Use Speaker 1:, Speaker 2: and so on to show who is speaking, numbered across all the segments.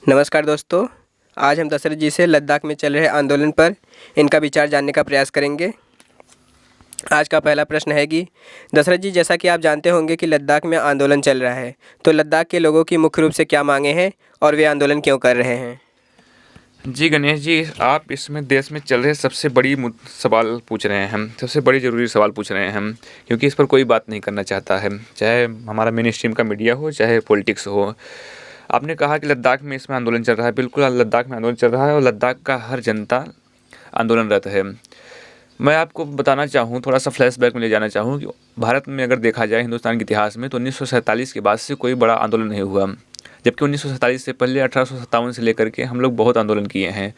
Speaker 1: नमस्कार दोस्तों। आज हम दशरथ जी से लद्दाख में चल रहे आंदोलन पर इनका विचार जानने का प्रयास करेंगे। आज का पहला प्रश्न है कि दशरथ जी, जैसा कि आप जानते होंगे कि लद्दाख में आंदोलन चल रहा है, तो लद्दाख के लोगों की मुख्य रूप से क्या मांगे हैं और वे आंदोलन क्यों कर रहे हैं?
Speaker 2: जी गणेश जी, आप इसमें देश में चल रहे सबसे बड़ी सवाल पूछ रहे हैं हम, सबसे बड़ी ज़रूरी सवाल पूछ रहे हैं हम, क्योंकि इस पर कोई बात नहीं करना चाहता है, चाहे हमारा मेन स्ट्रीम का मीडिया हो, चाहे पॉलिटिक्स हो। आपने कहा कि लद्दाख में इसमें आंदोलन चल रहा है। बिल्कुल, लद्दाख में आंदोलन चल रहा है और लद्दाख का हर जनता आंदोलनरत है। मैं आपको बताना चाहूँ, थोड़ा सा फ्लैशबैक में ले जाना चाहूँ कि भारत में अगर देखा जाए हिंदुस्तान के इतिहास में, तो 1947 के बाद से कोई बड़ा आंदोलन नहीं हुआ, जबकि 1947 से पहले 1857 से लेकर के हम लोग बहुत आंदोलन किए हैं।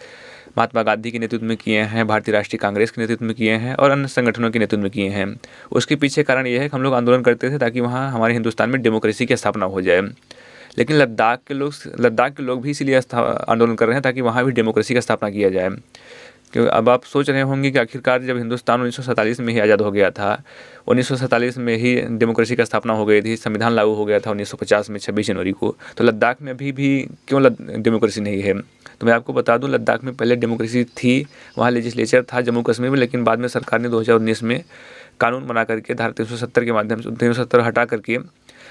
Speaker 2: महात्मा गांधी के नेतृत्व में किए हैं, भारतीय राष्ट्रीय कांग्रेस के नेतृत्व में किए हैं और अन्य संगठनों के नेतृत्व में किए हैं। उसके पीछे कारण ये है कि हम लोग आंदोलन करते थे ताकि वहाँ हमारे हिंदुस्तान में डेमोक्रेसी की स्थापना हो जाए। लेकिन लद्दाख के लोग भी इसीलिए आंदोलन कर रहे हैं ताकि वहाँ भी डेमोक्रेसी का स्थापना किया जाए। क्योंकि अब आप सोच रहे होंगे कि आखिरकार जब हिंदुस्तान 1947 में ही आज़ाद हो गया था, 1947 में ही डेमोक्रेसी का स्थापना हो गई थी, संविधान लागू हो गया था 1950 में 26 जनवरी को, तो लद्दाख में अभी भी क्यों डेमोक्रेसी नहीं है? तो मैं आपको बता दूं, लद्दाख में पहले डेमोक्रेसी थी, वहाँ लेजिस्लेचर था जम्मू कश्मीर में, लेकिन बाद में सरकार ने 2019 में कानून बना करके धारा 370 के माध्यम से 370 हटा करके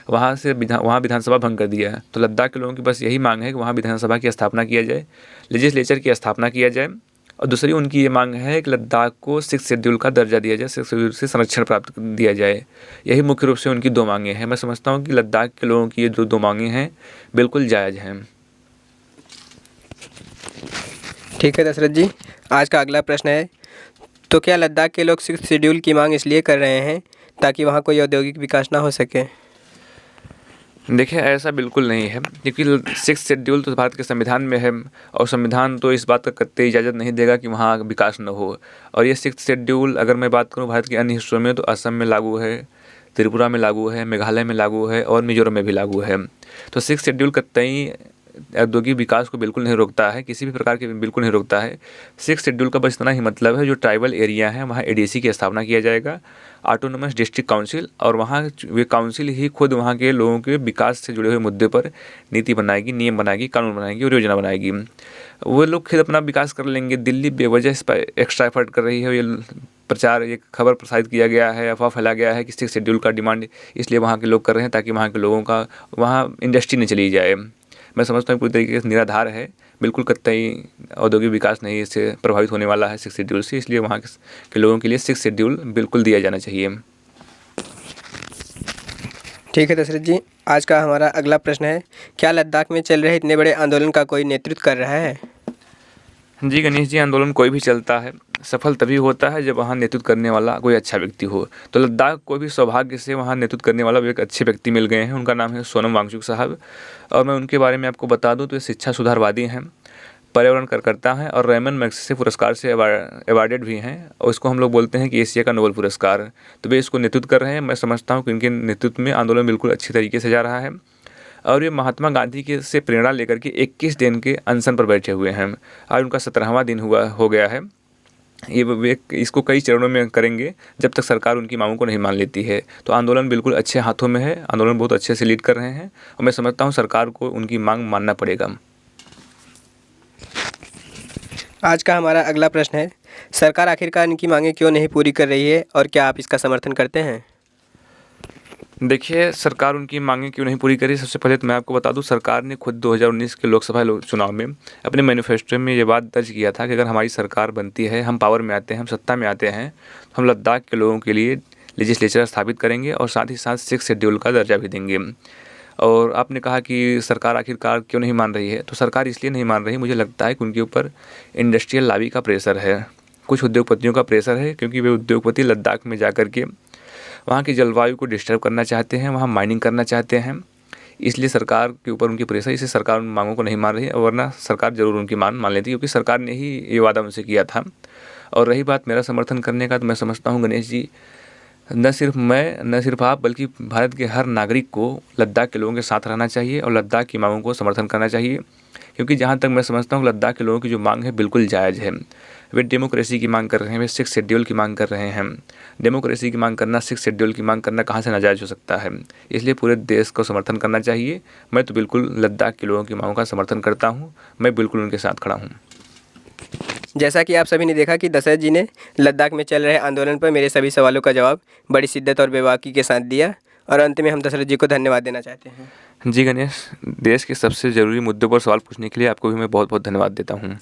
Speaker 2: वहाँ विधानसभा भंग कर दिया है। तो लद्दाख के लोगों की बस यही मांग है कि वहाँ विधानसभा की स्थापना किया जाए, लेजिस्लेचर की स्थापना किया जाए। और दूसरी उनकी ये मांग है कि लद्दाख को 6 शेड्यूल का दर्जा दिया जाए, 6 शेड्यूल से संरक्षण प्राप्त दिया जाए। यही मुख्य रूप से उनकी दो मांगें हैं। मैं समझता हूँ कि लद्दाख के लोगों की ये जो दो मांगें हैं बिल्कुल जायज़ हैं।
Speaker 1: ठीक है दशरथ जी, आज का अगला प्रश्न है, तो क्या लद्दाख के लोग 6 शेड्यूल की मांग इसलिए कर रहे हैं ताकि वहाँ कोई औद्योगिक विकास ना हो सके?
Speaker 2: देखिए, ऐसा बिल्कुल नहीं है, क्योंकि 6 शेड्यूल तो भारत के संविधान में है और संविधान तो इस बात का कतई इजाज़त नहीं देगा कि वहाँ विकास न हो। और ये 6 शेड्यूल अगर मैं बात करूँ भारत के अन्य हिस्सों में, तो असम में लागू है, त्रिपुरा में लागू है, मेघालय में लागू है और मिजोरम में भी लागू है। तो 6 शेड्यूल कतई औद्योगिक विकास को बिल्कुल नहीं रोकता है, किसी भी प्रकार के बिल्कुल नहीं रोकता है। 6 शेड्यूल का बस इतना ही मतलब है, जो ट्राइबल एरिया है वहाँ एडीसी की स्थापना किया जाएगा, ऑटोनोमस डिस्ट्रिक्ट काउंसिल, और वहाँ वे काउंसिल ही खुद वहाँ के लोगों के विकास से जुड़े हुए मुद्दे पर नीति बनाएगी, नियम बनाएगी, कानून बनाएगी और योजना बनाएगी। वो लोग खुद अपना विकास कर लेंगे। दिल्ली बेवजह इस पर एक्स्ट्रा एफर्ट कर रही है। ये प्रचार, एक खबर प्रसारित किया गया है, अफवाह फैला गया है कि 6 शेड्यूल का डिमांड इसलिए वहाँ के लोग कर रहे हैं ताकि वहाँ के लोगों का वहाँ इंडस्ट्री नहीं चली जाए। मैं समझता हूँ पूरी तरीके से निराधार है, बिल्कुल कतई औद्योगिक विकास नहीं इससे प्रभावित होने वाला है 6 शेड्यूल से। इसलिए वहाँ के लोगों के लिए 6 शेड्यूल बिल्कुल दिया जाना चाहिए।
Speaker 1: ठीक है दशरथ जी, आज का हमारा अगला प्रश्न है, क्या लद्दाख में चल रहे इतने बड़े आंदोलन का कोई नेतृत्व कर रहा है?
Speaker 2: जी गणेश जी, आंदोलन कोई भी चलता है, सफल तभी होता है जब वहाँ नेतृत्व करने वाला कोई अच्छा व्यक्ति हो। तो लद्दाख को भी सौभाग्य से वहाँ नेतृत्व करने वाला एक अच्छे व्यक्ति मिल गए हैं। उनका नाम है सोनम वांगचुक साहब, और मैं उनके बारे में आपको बता दूं तो ये शिक्षा सुधारवादी हैं, पर्यावरण कार्यकर्ता हैं और रेमन मैग्सेसे पुरस्कार से अवार्डेड भी हैं, और इसको हम लोग बोलते हैं कि एशिया का नोबेल पुरस्कार। तो वे इसको नेतृत्व कर रहे हैं। मैं समझता हूँ कि इनके नेतृत्व में आंदोलन बिल्कुल अच्छी तरीके से जा रहा है, और ये महात्मा गांधी के से प्रेरणा लेकर के 21 दिन के अनशन पर बैठे हुए हैं। आज उनका 17वां दिन हो गया है। ये वे इसको कई चरणों में करेंगे जब तक सरकार उनकी मांगों को नहीं मान लेती है। तो आंदोलन बिल्कुल अच्छे हाथों में है, आंदोलन बहुत अच्छे से लीड कर रहे हैं, और मैं समझता हूँ सरकार को उनकी मांग मानना पड़ेगा।
Speaker 1: आज का हमारा अगला प्रश्न है, सरकार आखिरकार इनकी मांगें क्यों नहीं पूरी कर रही है और क्या आप इसका समर्थन करते हैं?
Speaker 2: देखिए, सरकार उनकी मांगें क्यों नहीं पूरी करी, सबसे पहले तो मैं आपको बता दूं, सरकार ने खुद 2019 के लोकसभा चुनाव में अपने मैनिफेस्टो में ये बात दर्ज किया था कि अगर हमारी सरकार बनती है, हम पावर में आते हैं, हम सत्ता में आते हैं, तो हम लद्दाख के लोगों के लिए लेजिस्लेचर स्थापित करेंगे और साथ ही साथ 6 शेड्यूल का दर्जा भी देंगे। और आपने कहा कि सरकार आखिरकार क्यों नहीं मान रही है, तो सरकार इसलिए नहीं मान रही, मुझे लगता है कि उनके ऊपर इंडस्ट्रियल लॉबी का प्रेशर है, कुछ उद्योगपतियों का प्रेशर है, क्योंकि वे उद्योगपति लद्दाख में जा कर के वहाँ की जलवायु को डिस्टर्ब करना चाहते हैं, वहाँ माइनिंग करना चाहते हैं। इसलिए सरकार के ऊपर उनकी प्रेशर, इसलिए सरकार उन मांगों को नहीं मान रही है, वरना सरकार ज़रूर उनकी मान लेती, क्योंकि सरकार ने ही ये वादा उनसे किया था। और रही बात मेरा समर्थन करने का, तो मैं समझता हूँ गणेश जी, न सिर्फ मैं, न सिर्फ आप, बल्कि भारत के हर नागरिक को लद्दाख के लोगों के साथ रहना चाहिए और लद्दाख की मांगों को समर्थन करना चाहिए। क्योंकि जहाँ तक मैं समझता हूँ लद्दाख के लोगों की जो मांग है बिल्कुल जायज़ है। वे डेमोक्रेसी की मांग कर रहे हैं, वे 6 शेड्यूल की मांग कर रहे हैं। डेमोक्रेसी की मांग करना, 6 शेड्यूल की मांग करना कहाँ से नाजायज़ हो सकता है? इसलिए पूरे देश को समर्थन करना चाहिए। मैं तो बिल्कुल लद्दाख के लोगों की मांगों का समर्थन करता हूँ, मैं बिल्कुल उनके साथ खड़ा हूँ।
Speaker 1: जैसा कि आप सभी ने देखा कि दशरथ जी ने लद्दाख में चल रहे आंदोलन पर मेरे सभी सवालों का जवाब बड़ी शिद्दत और बेबाकी के साथ दिया, और अंत में हम दशरथ जी को धन्यवाद देना चाहते हैं।
Speaker 2: जी गणेश, देश के सबसे ज़रूरी मुद्दों पर सवाल पूछने के लिए आपको भी मैं बहुत बहुत धन्यवाद देता हूँ।